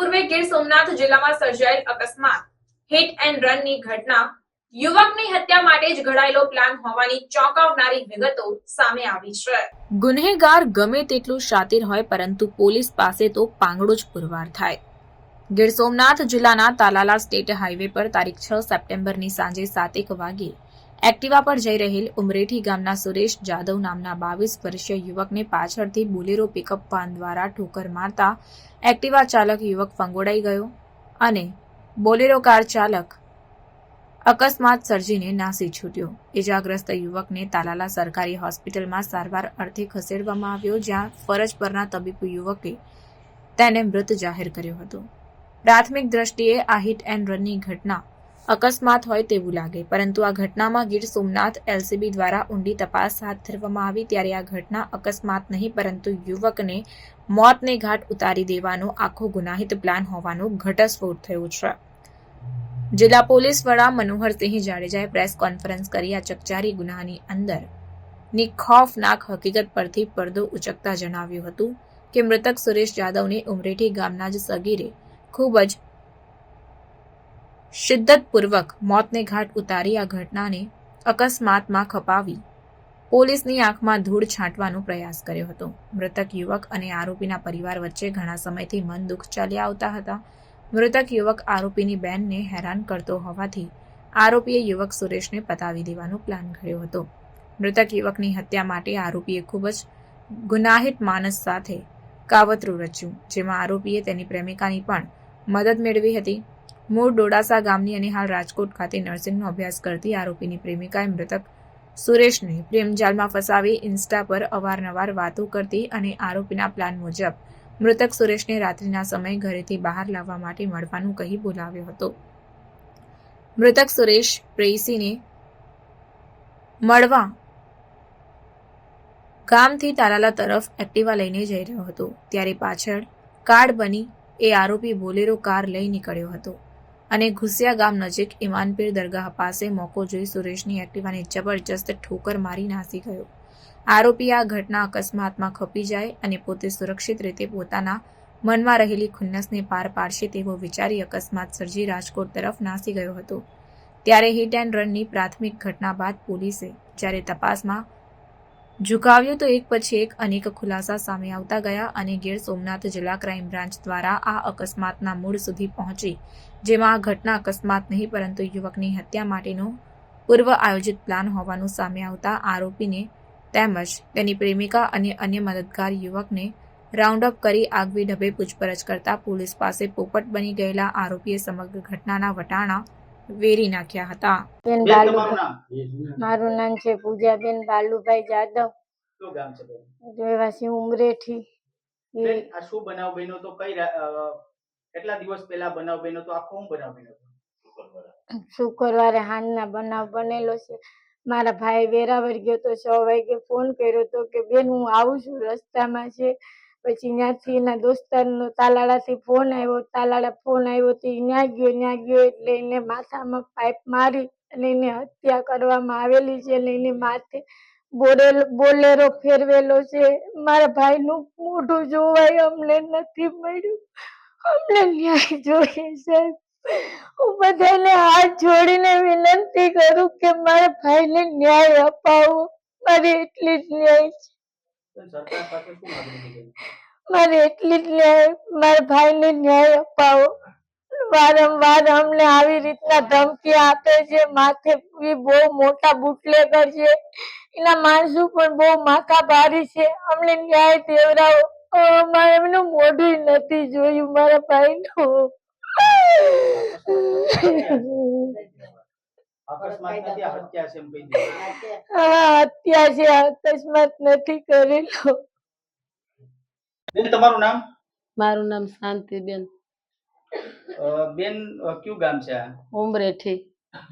પૂર્વે ગીર સોમનાથ જિલ્લામાં સર્જાયેલ અકસ્માત હિટ એન્ડ રનની ઘટના યુવકની હત્યા માટે જ ઘડાયેલો પ્લાન હોવાની ચોંકાવનારી વિગતો સામે આવી છે। ગુનેગાર ગમે તેટલું શાતિર હોય પરંતુ પોલીસ પાસે તો પાંગડો જ પુરવાર થાય। ગીર સોમનાથ જિલ્લાના તાલાલા સ્ટેટ હાઈવે પર તારીખ 6 સપ્ટેમ્બરની સાંજે 7:00 વાગે એક્ટિવા પર જઈ રહેલ ઉમરેઠી ગામના સુરેશ જાદવ નામના 22 વર્ષીય યુવકને પાછળથી બોલેરો પિકઅપ વાન દ્વારા ઠોકર મારતા એક્ટિવા ચાલક યુવક ફંગોળાઈ ગયો અને બોલેરો કાર ચાલક અકસ્માત સર્જીને નાસી છૂટ્યો। ઇજાગ્રસ્ત યુવકને તાલાલા સરકારી હોસ્પિટલમાં સારવાર અર્થે ખસેડવામાં આવ્યો, જ્યાં ફરજ પરના તબીબ યુવકે તેને મૃત જાહેર કર્યો હતો। પ્રાથમિક દ્રષ્ટિએ આ હિટ એન્ડ રનની ઘટના અકસ્માત હોય તેવું લાગે, પરંતુ આ ઘટનામાં ગીર સોમનાથ એલસીબી દ્વારા ઊંડી તપાસ હાથ ધરવામાં આવી ત્યારે આ ઘટના અકસ્માત નહીં પરંતુ યુવકને મોતને ઘાટ ઉતારી દેવાનો આખો ગુનાહિત પ્લાન હોવાનો ઘટસ્ફોટ થયો છે। જિલ્લા પોલીસ વડા મનોહરસિંહ જાડેજાએ પ્રેસ કોન્ફરન્સ કરી આ ચકચારી ગુનાની અંદરની ખૌફનાક હકીકત પરથી પડદો ઉચકતા જણાવ્યું હતું કે મૃતક સુરેશ જાદવને ઉમરેઠી ગામના જ સગીરે ખૂબ જ શિદ્દતપૂર્વક મોતને ઘાટ ઉતારી આ ઘટનાને અકસ્માતમાં ખપાવી પોલીસની આંખમાં ધૂળ છાંટવાનો પ્રયાસ કર્યો હતો। મૃતક યુવક અને આરોપીના પરિવાર વચ્ચે ઘણા સમયથી મન દુઃખ ચાલ્યા આવતા હતા। મૃતક યુવક આરોપીની બહેનને હેરાન કરતો હોવાથી આરોપીએ યુવક સુરેશને પતાવી દેવાનો પ્લાન ઘડ્યો હતો। મૃતક યુવકની હત્યા માટે આરોપીએ ખૂબ જ ગુનાહિત માનસ સાથે કાવતરું રચ્યું, જેમાં આરોપીએ તેની પ્રેમિકાની પણ મદદ મેળવી હતી। મૂળ ડોડાસા ગામની અને હાલ રાજકોટ ખાતે નર્સિંગનો અભ્યાસ કરતી આરોપીની પ્રેમિકાએ મૃતક સુરેશને પ્રેમજાળમાં ફસાવી ઇન્સ્ટા પર અવારનવાર વાતો કરતી અને આરોપીના પ્લાન મુજબ મૃતક સુરેશને રાત્રિના સમયે ઘરેથી બહાર લાવવા માટે મળવાનું કહી બોલાવ્યો હતો। મૃતક સુરેશ પ્રેયસીને મળવા ગામથી તાલાલા તરફ એક્ટિવા લઈને જઈ રહ્યો હતો ત્યારે પાછળ કાળ બની એ આરોપી બોલેરો કાર લઈ નીકળ્યો હતો અને ઘુસિયા ગામ નજીક ઇમાનપીર દરગાહ પાસે મોકો જોઈ સુરેશની એક્ટિવાને જબરજસ્ત ઠોકર મારી નાસી ગયો। આરોપી આ ઘટના અકસ્માતમાં ખપી જાય અને પોતે સુરક્ષિત રીતે પોતાના મનમાં રહેલી ખુન્નસને પાર પાડશે તેવો વિચારી અકસ્માત સર્જી રાજકોટ તરફ નાસી ગયો હતો। ત્યારે હિટ એન્ડ રનની પ્રાથમિક ઘટના બાદ પોલીસે જ્યારે તપાસમાં ઝુકાવ્યું તો એક પછી એક અનેક ખુલાસા સામે આવતા ગયા અને ગીર સોમનાથ જિલ્લા ક્રાઇમ બ્રાન્ચ દ્વારા આ અકસ્માતના મૂળ સુધી પહોંચી, જેમાં આ ઘટના અકસ્માત નહીં પરંતુ યુવકની હત્યા માટેનો પૂર્વ આયોજિત પ્લાન હોવાનું સામે આવતા આરોપીને તેમજ તેની પ્રેમિકા અને અન્ય મદદગાર યુવકને રાઉન્ડ અપ કરી આગવી ઢબે પૂછપરછ કરતા પોલીસ પાસે પોપટ બની ગયેલા આરોપીએ સમગ્ર ઘટનાના વટાણા વેરી નાખ્યા હતા। મારું નામ છે પૂજાબેન બાલુભાઈ જાદવ, શું ગામ છે બેન? રહેવાસી ઉમરેઠી। બેન, આ શું બનાવ બન્યો તો કેટલા દિવસ પહેલા બનાવ બન્યો તો આખો શું બનાવ બન્યો તો? શુક્રવારે હાંજના બનાવ બનેલો છે। મારા ભાઈ વેરાવળ ગયો તો 6 વાગે ફોન કર્યો તો કે બેન હું આવું છું, રસ્તામાં છે। પછી ત્યાંથી એના દોસ્તારનો તાલાળાથી ફોન આવ્યો તો ત્યાં ગયો એટલે એને માથામાં પાઇપ મારી અને એને હત્યા કરવામાં આવેલી છે અને એની માથે બોલેરો ફેરવેલો છે। મારા ભાઈનું મોઢું જોવાય અમને નથી મળ્યું, અમને ન્યાય જોઈએ સાહેબ। હું બધાને હાથ જોડીને વિનંતી કરું કે મારા ભાઈને ન્યાય અપાવો, મારી એટલી જ ન્યાય છે, સરકાર પાસે શું માંગણી છે? મારી એટલી જ ન્યાય, મારા ભાઈને ન્યાય અપાવો। વારંવાર અમને આવી રીતના ધમકી આપે છે, માથે બહુ મોટા બુટલેગર છે, એના માણસો પણ બહુ માથા ભારી છે, અમને ન્યાય દેવડાવો। મારે એમનું મોઢું નથી જોયું મારા ભાઈનું। અકસ્માત નથી, આ હત્યા છે એમ કહી દીધું? હા હત્યા છે, અકસ્માત નથી કરેલો। બેન, તમારું નામ? મારું નામ શાંતિબેન, બેન કયું ગામ છે આ? ઉમરેઠી।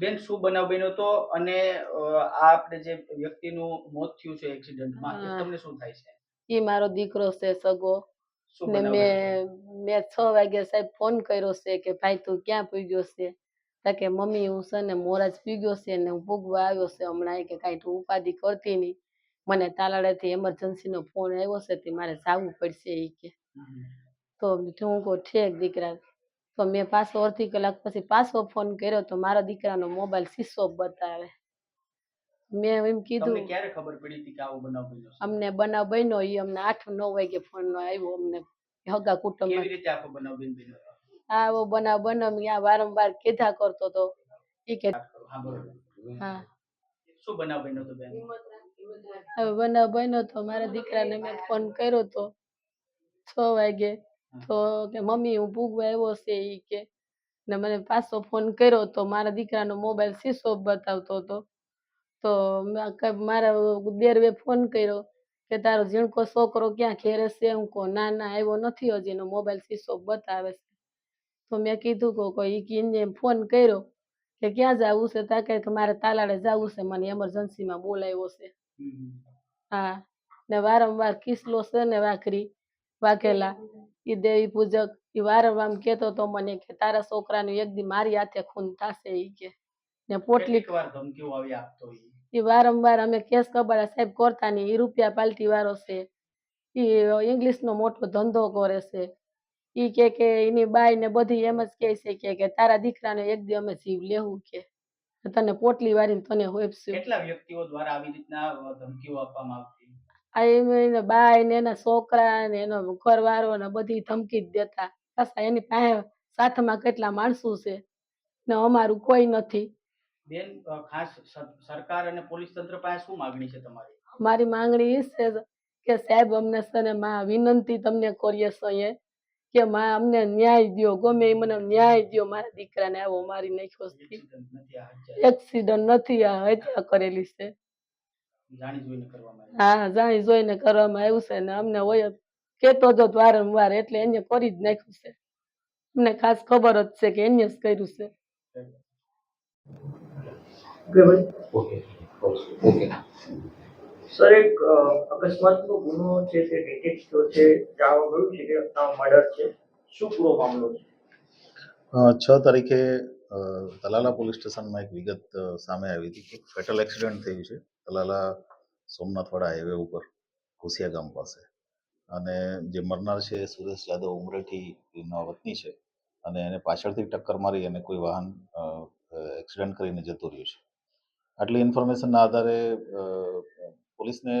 બેન, શું બનાવ બન્યો તો અને આ આપણે જે વ્યક્તિનું મોત થયું છે એક્સિડન્ટમાં, એ તમને શું થાય છે? એ મારો દીકરો છે સગો ને મેં 6 વાગે સાહેબ ફોન કર્યો છે કે ભાઈ તું ક્યાં પૂગ્યો છે? કે મમ્મી હું છે ને મોરાજ પૂગ્યો છે ને હું પૂગવા આવ્યો છે હમણાં, કે કાંઈ તું ઉપાધિ કરતી નહીં, મને તાલાળાથી એમરજન્સીનો ફોન આવ્યો છે તે મારે જવું પડશે એ કે। તો હું કહું ઠેક દીકરા, તો મેં પાછો અડધી કલાક પછી પાછો ફોન કર્યો તો મારા દીકરાનો મોબાઈલ સ્વિચ ઓફ બતાવે. મેં એમ તમને કીધું ક્યારે ખબર પડી હતી કે આવો બનાવ બન્યો છે? અમને બનાવ બન્યો ઈ અમને 8-9 વાગે ફોન આવ્યો અમને હગા કુટુંબ. કેવી રીતે આખો બનાવ બન્યો? આવો બનાવ બન્યો આ વારંવાર કીધા કરતો તો ઈ કે હા બરોબર. હા શું બનાવ બન્યો તો બેન? હવે બનાવ બન્યો તો મારા દીકરાને મેં ફોન કર્યો તો 6 વાગે તો કે મમ્મી હું ભૂગવા આવ્યો છે ઈ કે ને મને પાછો ફોન કર્યો તો મારા દીકરાનો મોબાઈલ સ્વિચ ઓફ બતાવતો હતો. તો મારા દેરવે ફોન કર્યો કે તારો ઝીણકો છોકરો ક્યાં ઘેરે છે? હું કહું ના આવ્યો નથી હજી, એનો મોબાઈલ સ્વિચ ઓફ બતાવે છે. તો મેં કીધું કે કોઈ કીને ફોન કર્યો કે ક્યાં જવું છે? તા કે મારે તાલાળે જવું છે, મને એમરજન્સીમાં બોલાવ્યો છે. હા ને વારંવાર કિસલો છે ને વાઘેલા ઈ દેવી પૂજક ઈ વારંવાર કહેતો તો મને કે તારા છોકરાનું એક દી મારી હાથે ખૂન થશે ઈ કે ને પોટલી કેટલીક વાર ધમકીઓ આવી આપતો ઈ? ઈ વારંવાર અમે કેસ કબાડા સાહેબ કરતા નહીં. ઈ રૂપિયા પાલટી વાળો છે, ઈ ઇંગ્લિશનો મોટો ધંધો કરે છે. ઈ કે એની બાઈ ને બધી એમ જ કહે છે કે તારા દીકરાને એક દી અમે જીવ લેવું કે તને પોટલી વાળીને તને હોઈપશું. કેટલા વ્યક્તિઓ દ્વારા આવી રીતના ધમકીઓ આપવામાં આવતી? આ એના બાઈ ને એના છોકરા ને એનો ઘરવાળો ને બધી ધમકી જ દેતા. પાછા એની પાસે સાથમાં કેટલા માણસો છે ને અમારું કોઈ નથી. બેન ખાસ સરકાર અને પોલીસ તંત્ર પાસે શું માંગણી છે તમારી? મારી માંગણી એ છે કે સાહેબ અમને છે ને માં વિનંતી તમને કરીએ છીએ કે માં અમને ન્યાય દ્યો, ગમે એ મને ન્યાય દ્યો. મારા દીકરાને આવો મારી નાખ્યો છે. એક્સિડન્ટ નથી, આ હત્યા કરેલી છે. જાણી જોઈને કરવામાં આવી? હા જાણી જોઈને કરવામાં આવ્યું છે ને અમને હોય કેતો હતો વારંવાર એટલે એને કરી જ નાખ્યું છે. અમને ખાસ ખબર જ છે કે એને જ કર્યું છે. સર, એક અકસ્માતનો ગુનો છે તે ડિટેક્ટ થયો છે, જાણવા મળ્યું છે કે મર્ડર છે. શું પૂરો મામલો છે? 6 તારીખે તલાલા પોલીસ સ્ટેશનમાં એક વિગત સામે આવી હતી. એક ફેટલ એક્સિડન્ટ થયું છે તલાલા સોમનાથવાડા હાઈવે ઉપર ઘોસિયા ગામ પાસે, અને જે મરનાર છે સુરેશ યાદવ ઉમરેઠીના વતની છે અને એને પાછળથી ટક્કર મારી અને કોઈ વાહન એક્સિડન્ટ કરીને જતું રહ્યું છે. આટલી ઇન્ફોર્મેશનના આધારે પોલીસને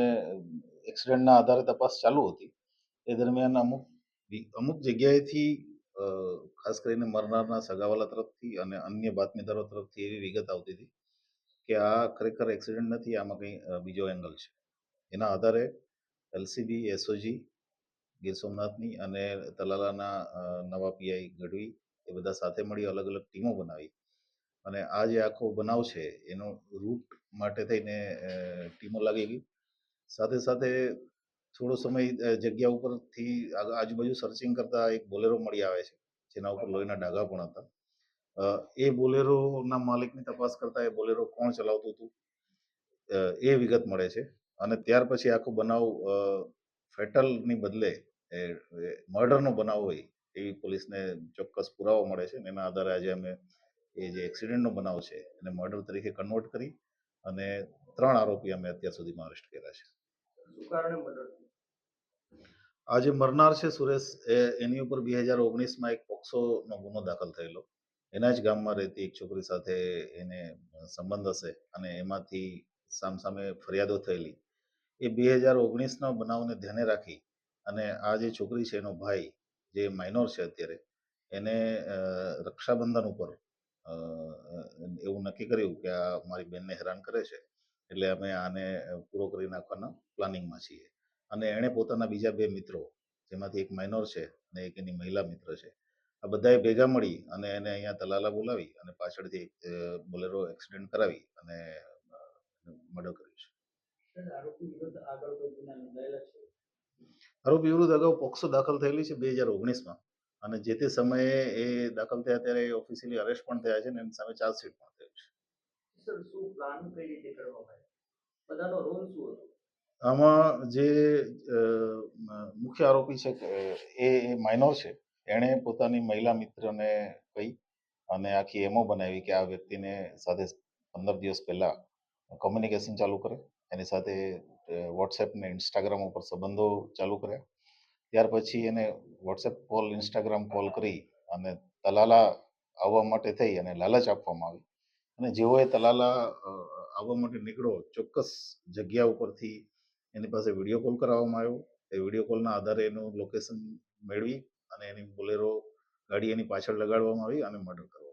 એક્સિડન્ટના આધારે તપાસ ચાલુ હતી. એ દરમિયાન અમુક જગ્યાએથી ખાસ કરીને મરનારના સગાવાલા તરફથી અને અન્ય બાતમીદારો તરફથી એવી વિગત આવતી હતી કે આ ખરેખર એક્સિડન્ટ નથી, આમાં કંઈ બીજો એંગલ છે. એના આધારે એલસીબી, એસઓજી ગીર સોમનાથની અને તલાલાના નવા પીઆઈ ગઢવી એ બધા સાથે મળી અલગ અલગ ટીમો બનાવી અને આ જે આખો બનાવ છે એનો રૂટ માટે થઈને ટીમો લાગી ગઈ. સાથે સાથે થોડો સમય જગ્યા ઉપરથી આજુબાજુ સર્ચિંગ કરતા એક બોલેરો મળી આવે છે જેના ઉપર લોહીના ડાઘા પણ હતા. એ બોલેરોના માલિકની તપાસ કરતા એ બોલેરો કોણ ચલાવતું હતું એ વિગત મળે છે અને ત્યાર પછી આખો બનાવ ફેટલની બદલે મર્ડરનો બનાવ હોય એવી પોલીસને ચોક્કસ પુરાવો મળે છે અને એના આધારે આજે અમે એ જે એક્સિડન્ટનો બનાવ છે એને મર્ડર તરીકે કન્વર્ટ કરી અને 3 આરોપી અમે અત્યાર સુધીમાં અરેસ્ટ કર્યા છે. શું કારણે મર્ડર? આ જે મરનાર છે સુરેશ, એની ઉપર 2019માં એક પોક્સોનો ગુનો દાખલ થયેલો. એના જ ગામમાં રહેતી એક છોકરી સાથે એને સંબંધ હશે અને એમાંથી સામસામે ફરિયાદો થયેલી. એ 2019ના બનાવને ધ્યાને રાખી અને આ જે છોકરી છે એનો ભાઈ જે માઇનોર છે અત્યારે, એને રક્ષાબંધન ઉપર એવું નક્કી કર્યું કે આ મારી બેનને હેરાન કરે છે એટલે અમે આને પૂરો કરી નાખવાના પ્લાનિંગમાં છીએ. અને એણે પોતાના બીજા 2 મિત્રો, જેમાંથી એક માઇનોર છે અને એક એની મહિલા મિત્ર છે, આ બધાએ ભેગા મળી અને એને અહીંયા તલાલા બોલાવી અને પાછળથી બોલેરો એક્સિડન્ટ કરાવી અને મર્ડર કર્યું છે. આરોપી વિરુદ્ધ આગળ કોઈ ગુના નોંધાયેલા છે? આરોપી વિરુદ્ધ અગાઉ પોક્સો દાખલ થયેલી છે 2019માં અને જે તે સમયે એ દાખલ થયા ત્યારે ઓફિશિયલી અરેસ્ટ પણ થયા છે અને એની સામે ચાર્જશીટ પણ થયું છે. સર, શું પ્લાન કઈ રીતે કરવામાં આવ્યો? બધાનો રોલ શું હતો? આમાં જે મુખ્ય આરોપી છે એ માઇનોર છે. એણે પોતાની મહિલા મિત્રને કહી અને આખી એમઓ બનાવી કે આ વ્યક્તિને સાથે 15 દિવસ પહેલા કોમ્યુનિકેશન ચાલુ કરે, એની સાથે વોટ્સએપ ને ઇન્સ્ટાગ્રામ ઉપર સંબંધો ચાલુ કર્યા. ત્યાર પછી એને વોટ્સએપ કોલ, ઇન્સ્ટાગ્રામ કોલ કરી અને તલાલા આવવા માટે થઈ અને લાલચ આપવામાં આવી અને જેઓએ તલાલા આવવા માટે નીકળો ચોક્કસ જગ્યા ઉપરથી એની પાસે વિડીયો કોલ કરાવવામાં આવ્યો. એ વિડીયો કોલના આધારે એનું લોકેશન મેળવી અને એની બોલેરો ગાડી એની પાછળ લગાડવામાં આવી અને મર્ડર કરવામાં આવ્યું.